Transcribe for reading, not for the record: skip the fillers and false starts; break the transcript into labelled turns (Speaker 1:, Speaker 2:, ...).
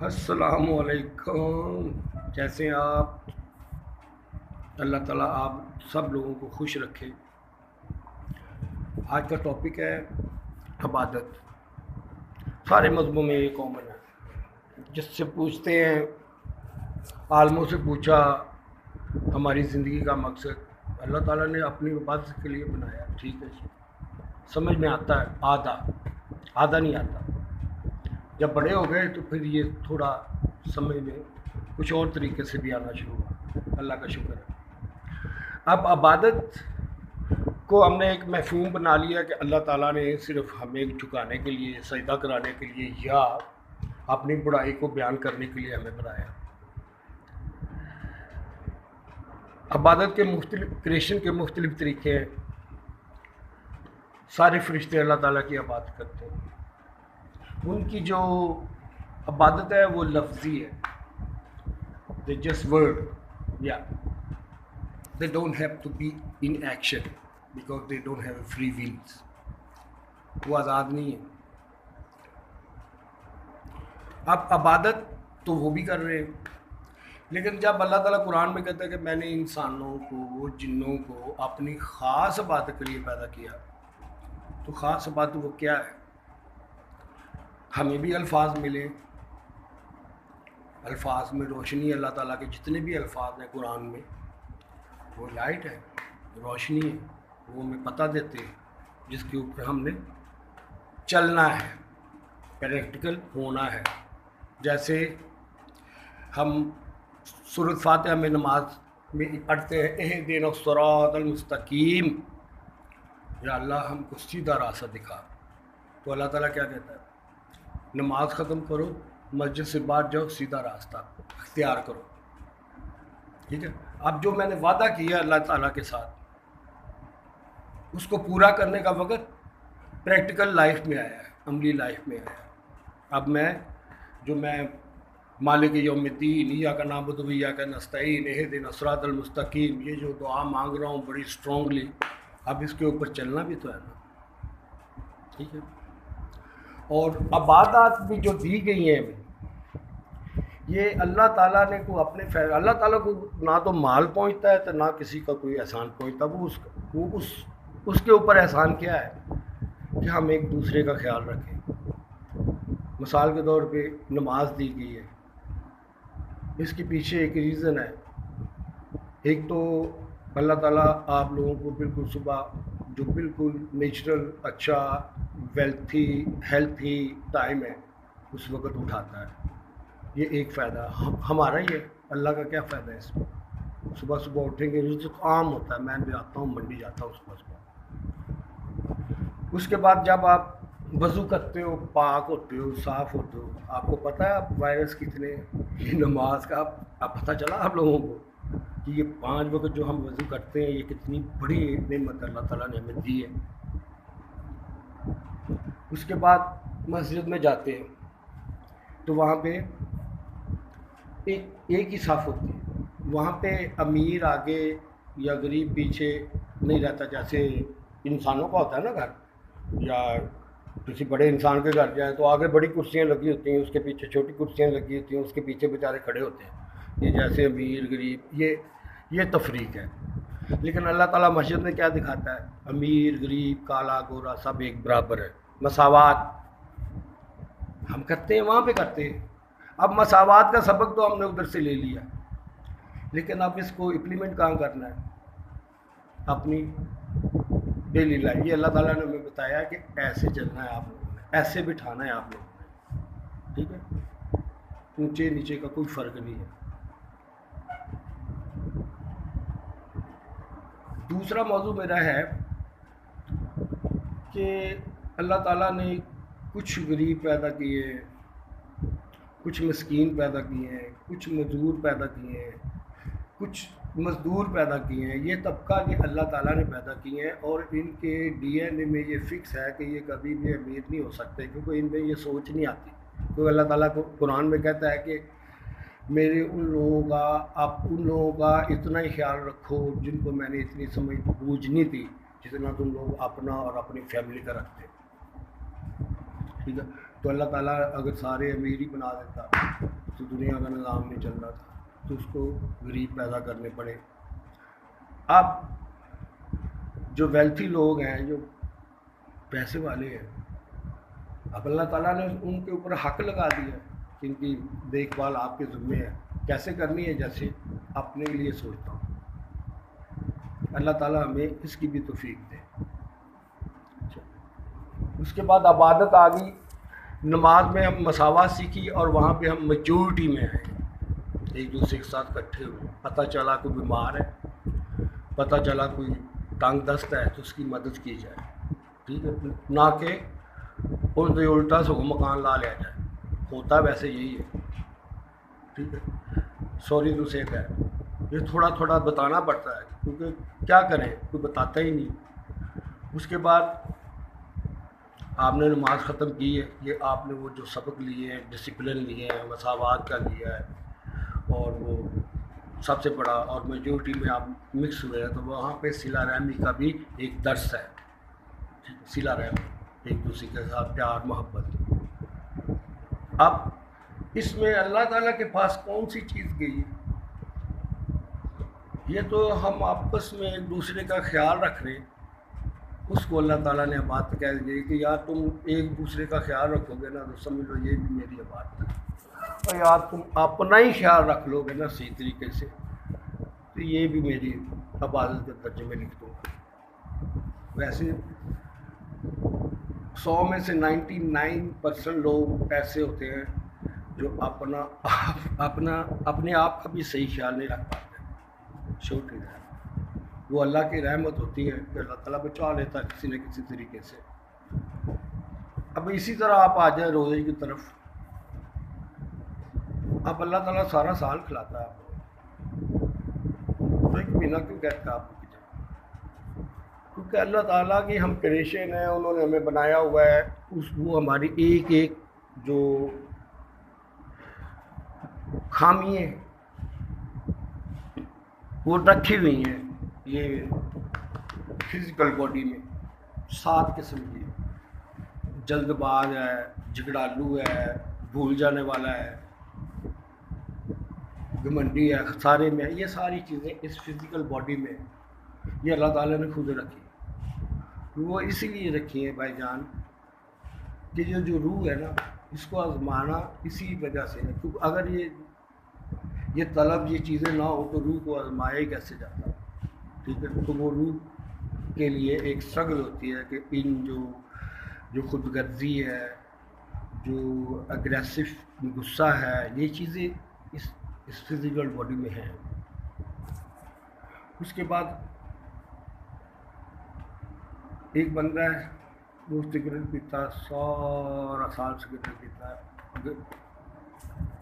Speaker 1: السلام علیکم، کیسے ہیں آپ؟ اللہ تعالیٰ آپ سب لوگوں کو خوش رکھے۔ آج کا ٹاپک ہے عبادت۔ سارے مذہبوں میں یہ کامن ہے، جس سے پوچھتے ہیں، عالموں سے پوچھا ہماری زندگی کا مقصد، اللہ تعالیٰ نے اپنی عبادت کے لیے بنایا، ٹھیک ہے جی، سمجھ میں آتا ہے، آدھا نہیں آتا۔ جب بڑے ہو گئے تو پھر یہ تھوڑا سمجھ میں کچھ اور طریقے سے بھی آنا شروع ہوا، اللہ کا شکر ہے۔ اب عبادت کو ہم نے ایک مفہوم بنا لیا کہ اللہ تعالیٰ نے صرف ہمیں جھکانے کے لیے، سجدہ کرانے کے لیے یا اپنی بڑائی کو بیان کرنے کے لیے ہمیں بنایا۔ عبادت کے کریشن کے مختلف طریقے ہیں۔ سارے فرشتے اللہ تعالیٰ کی عبادت کرتے ہیں۔ ان کی جو عبادت ہے وہ لفظی ہے، they just word, yeah, they don't have to be in action because they don't have free wills، وہ آزاد نہیں ہے۔ اب عبادت تو وہ بھی کر رہے ہیں، لیکن جب اللہ تعالیٰ قرآن میں کہتا ہے کہ میں نے انسانوں کو، جنوں کو اپنی خاص عبادت کے لیے پیدا کیا، تو خاص عبادت وہ کیا ہے؟ ہمیں بھی الفاظ ملے، الفاظ میں روشنی، اللہ تعالیٰ کے جتنے بھی الفاظ ہیں قرآن میں وہ لائٹ ہے، روشنی ہے، وہ ہمیں پتہ دیتے ہیں جس کے اوپر ہم نے چلنا ہے، پریکٹیکل ہونا ہے۔ جیسے ہم سورۃ فاتحہ میں نماز میں پڑھتے ہیں، اہدنا الصراط المستقیم، یا اللہ ہم کو سیدھا راستہ دکھا، تو اللہ تعالیٰ کیا کہتا ہے؟ نماز ختم کرو، مسجد سے باہر جاؤ، سیدھا راستہ اختیار کرو، ٹھیک ہے۔ اب جو میں نے وعدہ کیا اللہ تعالیٰ کے ساتھ، اس کو پورا کرنے کا وقت پریکٹیکل لائف میں آیا ہے، عملی لائف میں آیا ہے۔ اب میں مالک یوم الدین، ایاک نعبد و ایاک نستعین، اہدنا الصراط المستقیم، یہ جو دعا مانگ رہا ہوں بڑی اسٹرانگلی، اب اس کے اوپر چلنا بھی تو ہے نا، ٹھیک ہے۔ اور عبادات بھی جو دی گئی ہیں یہ اللہ تعالیٰ نے کو اپنے اللہ تعالیٰ کو نہ تو مال پہنچتا ہے تو نہ کسی کا کوئی احسان پہنچتا، وہ اس کے اوپر احسان کیا ہے کہ ہم ایک دوسرے کا خیال رکھیں۔ مثال کے طور پہ نماز دی گئی ہے، اس کے پیچھے ایک ریزن ہے۔ ایک تو اللہ تعالیٰ آپ لوگوں کو بالکل صبح جو بالکل نیچرل اچھا ہیلتھی ٹائم ہے اس وقت اٹھاتا ہے، یہ ایک فائدہ ہمارا ہی ہے۔ اللہ کا کیا فائدہ ہے اس میں؟ صبح صبح اٹھیں گے، رزق عام ہوتا ہے، میں بھی آتا ہوں، منڈی جاتا ہوں صبح صبح۔ اس کے بعد جب آپ وضو کرتے ہو، پاک ہوتے ہو، صاف ہوتے ہو، آپ کو پتہ ہے آپ وائرس کتنے، یہ نماز کا اب پتہ چلا آپ لوگوں کو کہ یہ 5 وقت جو ہم وضو کرتے ہیں یہ کتنی بڑی نعمت اللہ تعالیٰ نے ہمیں دی ہے۔ اس کے بعد مسجد میں جاتے ہیں تو وہاں پہ ایک ہی صف ہوتی ہے، وہاں پہ امیر آگے یا غریب پیچھے نہیں رہتا، جیسے انسانوں کا ہوتا ہے نا گھر، یا کسی بڑے انسان کے گھر جائیں تو آگے بڑی کرسیاں لگی ہوتی ہیں، اس کے پیچھے چھوٹی کرسیاں لگی ہوتی ہیں، اس کے پیچھے بیچارے کھڑے ہوتے ہیں، یہ جیسے امیر غریب یہ تفریق ہے۔ لیکن اللہ تعالیٰ مسجد میں کیا دکھاتا ہے؟ امیر غریب کالا گورا سب ایک برابر ہے، مساوات ہم کرتے ہیں، وہاں پہ کرتے ہیں۔ اب مساوات کا سبق تو ہم نے ادھر سے لے لیا، لیکن اب اس کو امپلیمنٹ کہاں کرنا ہے؟ اپنی ڈیلی لائف۔ یہ اللہ تعالیٰ نے ہمیں بتایا کہ ایسے چلنا ہے آپ لوگوں نے، ایسے بٹھانا ہے آپ لوگوں نے، ٹھیک ہے۔ اونچے نیچے کا کوئی فرق نہیں ہے۔ دوسرا موضوع میرا ہے کہ اللہ تعالیٰ نے کچھ غریب پیدا کیے ہیں، کچھ مسکین پیدا کیے ہیں، کچھ مزدور پیدا کیے ہیں، کچھ مزدور پیدا کیے ہیں۔ یہ طبقہ یہ اللہ تعالیٰ نے پیدا کیے ہیں، اور ان کے ڈی این اے میں یہ فکس ہے کہ یہ کبھی بھی امیر نہیں ہو سکتے، کیونکہ ان میں یہ سوچ نہیں آتی۔ کیونکہ اللہ تعالیٰ کو قرآن میں کہتا ہے کہ میرے ان لوگوں کا اتنا ہی خیال رکھو جن کو میں نے اتنی سمجھ بوجھ نہیں تھی جتنا تم لوگ اپنا اور اپنی فیملی کا رکھتے، ٹھیک ہے۔ تو اللہ تعالیٰ اگر سارے امیر ہی بنا دیتا تو دنیا کا نظام نہیں چل رہا تھا، تو اس کو غریب پیدا کرنے پڑے. اب جو ویلتھی لوگ ہیں، جو پیسے والے ہیں، اب اللہ تعالیٰ نے ان کے اوپر حق لگا دیا کہ ان کی دیکھ بھال آپ کے ذمے ہے. کیسے کرنی ہے؟ جیسے اپنے لیے سوچتا ہوں. اللہ تعالیٰ ہمیں اس کی بھی توفیق دے. اس کے بعد عبادت آ گئی. نماز میں ہم مساوات سیکھی اور وہاں پہ ہم میجورٹی میں آئے، ایک دوسرے کے ساتھ اکٹھے ہوئے. پتہ چلا کوئی بیمار ہے، پتہ چلا کوئی تنگ دست ہے تو اس کی مدد کی جائے. ٹھیک ہے، نہ کہ ان سے الٹا سو مکان لا لیا جائے. ہوتا ویسے یہی ہے. ٹھیک ہے، سوری ٹو سے یہ تھوڑا تھوڑا بتانا پڑتا ہے، کیونکہ کیا کریں، کوئی بتاتا ہی نہیں. اس کے بعد آپ نے نماز ختم کی ہے، یہ آپ نے وہ جو سبق لیے ہیں، ڈسپلن لیے ہیں، مساوات کا لیا ہے، اور وہ سب سے بڑا، اور میجورٹی میں آپ مکس ہوئے ہیں، تو وہاں پہ صلہ رحمی کا بھی ایک درس ہے. صلہ رحمی، ایک دوسرے کے ساتھ پیار محبت. اب اس میں اللہ تعالیٰ کے پاس کون سی چیز گئی ہے؟ یہ تو ہم آپس میں ایک دوسرے کا خیال رکھ رہے ہیں. اس کو اللہ تعالیٰ نے بات کہہ دی کہ یار تم ایک دوسرے کا خیال رکھو گے نا تو سمجھ لو یہ بھی میری عبادت ہے، اور یار تم اپنا ہی خیال رکھ لو گے نا صحیح طریقے سے تو یہ بھی میری عبادت کے درجے میں لکھ دوں گا. ویسے 100 میں سے 99% لوگ ایسے ہوتے ہیں جو اپنے آپ کا بھی صحیح خیال نہیں رکھ پاتے. چھوٹی ہے وہ اللہ کی رحمت ہوتی ہے کہ اللہ تعالیٰ بچا لیتا ہے کسی نہ کسی طریقے سے. اب اسی طرح آپ آ جائیں روزے کی طرف. اب اللہ تعالیٰ سارا سال کھلاتا ہے آپ کو، تو ایک مہینہ کیوں کہتا ہے آپ کو؟ کیونکہ اللہ تعالیٰ کی ہم کریشن ہیں، انہوں نے ہمیں بنایا ہوا ہے. وہ ہماری ایک ایک جو خامی ہیں وہ رکھی ہوئی ہیں. یہ فزیکل باڈی میں 7 قسم کی، جلد باز ہے، جھگڑالو ہے، بھول جانے والا ہے، گھمنڈی ہے، سارے میں یہ ساری چیزیں اس فزیکل باڈی میں یہ اللہ تعالیٰ نے خود رکھی. وہ اسی لیے رکھی ہے بھائی جان کہ جو روح ہے نا اس کو آزمانا اسی وجہ سے ہے. کیونکہ اگر یہ طلب، یہ چیزیں نہ ہو تو روح کو آزمایا ہی کیسے جاتا. ٹھیک ہے، تو وہ روح کے لیے ایک اسٹرگل ہوتی ہے کہ ان جو خود غرضی ہے، جو اگریسو غصہ ہے، یہ چیزیں اس فزیکل باڈی میں ہیں. اس کے بعد ایک بندہ ہے وہ سگریٹ پیتا، سارا سال سگریٹ پیتا ہے.